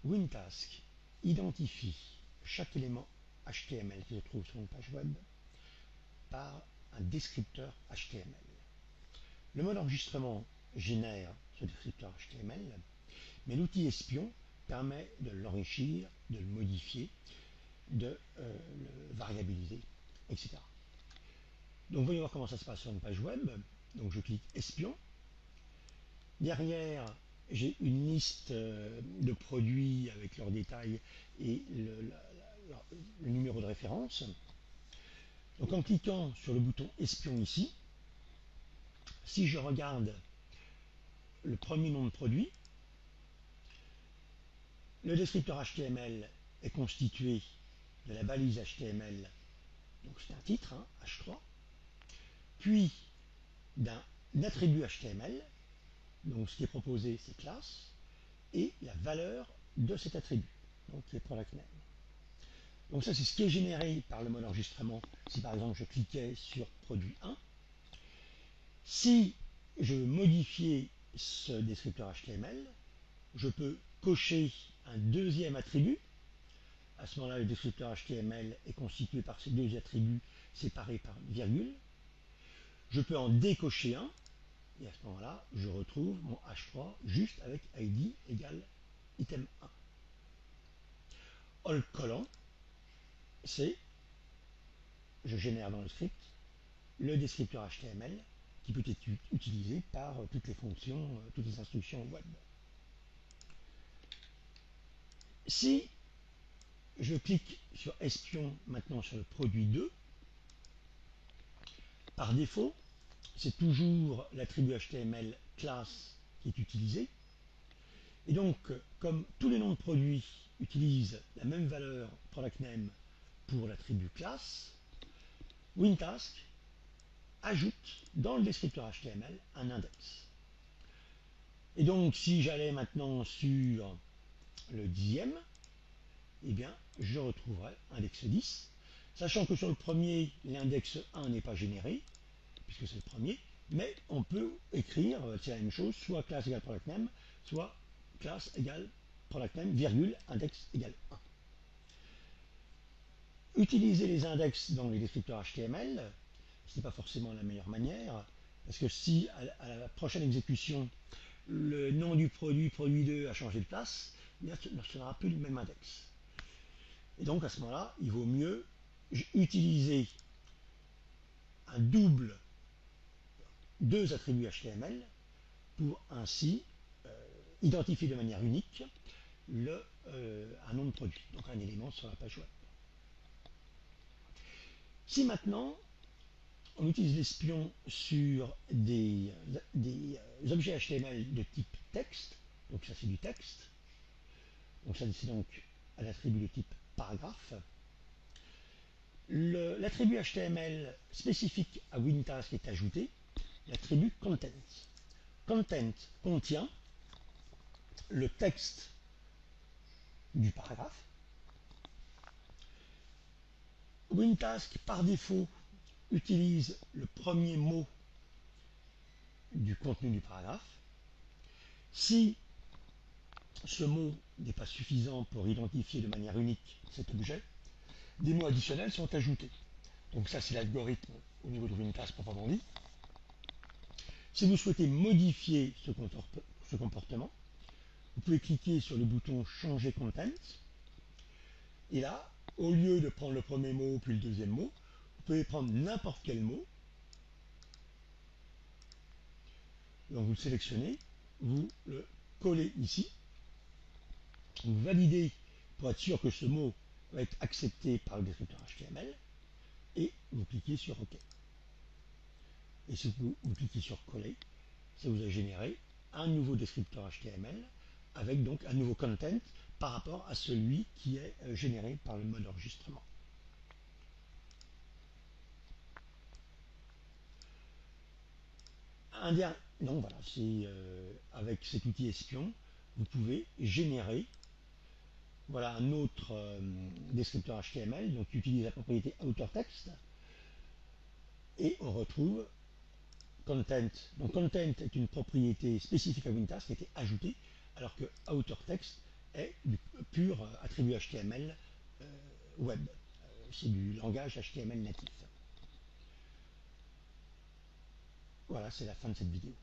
WinTask identifie chaque élément HTML qui se trouve sur une page web par un descripteur HTML. Le mode enregistrement génère ce descripteur HTML, mais l'outil espion permet de l'enrichir, de le modifier, de le variabiliser, etc. Donc voyons voir comment ça se passe sur une page web. Donc je clique espion. Derrière, j'ai une liste de produits avec leurs détails et le numéro de référence. Donc en cliquant sur le bouton espion ici, si je regarde le premier nom de produit, le descripteur HTML est constitué de la balise HTML, donc c'est un titre, hein, H3, puis d'un attribut HTML, donc ce qui est proposé c'est classe, et la valeur de cet attribut, donc qui est product name. Donc ça c'est ce qui est généré par le mode enregistrement si par exemple je cliquais sur produit 1. Si je veux modifier ce descripteur HTML, je peux cocher un deuxième attribut. À ce moment-là, le descripteur HTML est constitué par ces deux attributs séparés par une virgule. Je peux en décocher un, et à ce moment-là, je retrouve mon H3 juste avec ID égale item 1. All collant, c'est, je génère dans le script, le descripteur HTML qui peut être utilisé par toutes les fonctions, toutes les instructions web. Si je clique sur espion maintenant sur le produit 2, par défaut, c'est toujours l'attribut HTML class qui est utilisé. Et donc, comme tous les noms de produits utilisent la même valeur product name pour l'attribut class, WinTask ajoute dans le descripteur HTML un index. Et donc, si j'allais maintenant sur le 10e, eh bien, je retrouverai index 10, sachant que sur le premier, l'index 1 n'est pas généré, puisque c'est le premier, mais on peut écrire, c'est la même chose, soit class égale product name, soit class égale product name, virgule, index égale 1. Utiliser les index dans les descripteurs HTML, ce n'est pas forcément la meilleure manière, parce que si à la prochaine exécution, le nom du produit, produit 2, a changé de place, ce n'aura plus le même index. Et donc à ce moment-là, il vaut mieux utiliser un double, deux attributs HTML pour ainsi identifier de manière unique un nom de produit, donc un élément sur la page web. Si maintenant on utilise l'espion sur des objets HTML de type texte, donc ça c'est du texte, donc ça c'est donc un attribut de type paragraphe, l'attribut HTML spécifique à WinTask est ajouté, l'attribut content. Content contient le texte du paragraphe. WinTask par défaut utilise le premier mot du contenu du paragraphe. Si ce mot n'est pas suffisant pour identifier de manière unique cet objet, des mots additionnels sont ajoutés. Donc ça c'est l'algorithme au niveau de WinTask proprement dit. Si vous souhaitez modifier ce comportement, vous pouvez cliquer sur le bouton changer content, et là, au lieu de prendre le premier mot puis le deuxième mot, vous pouvez prendre n'importe quel mot. Donc vous le sélectionnez, vous le collez ici, vous validez pour être sûr que ce mot va être accepté par le descripteur HTML, et vous cliquez sur OK. Et si vous cliquez sur coller, ça vous a généré un nouveau descripteur HTML avec donc un nouveau content par rapport à celui qui est généré par le mode enregistrement. Donc voilà, avec cet outil espion, vous pouvez générer voilà un autre descripteur HTML donc, qui utilise la propriété outerText, et on retrouve content. Donc content est une propriété spécifique à WinTask qui a été ajoutée, alors que outerText est du pur attribut HTML web. C'est du langage HTML natif. Voilà, c'est la fin de cette vidéo.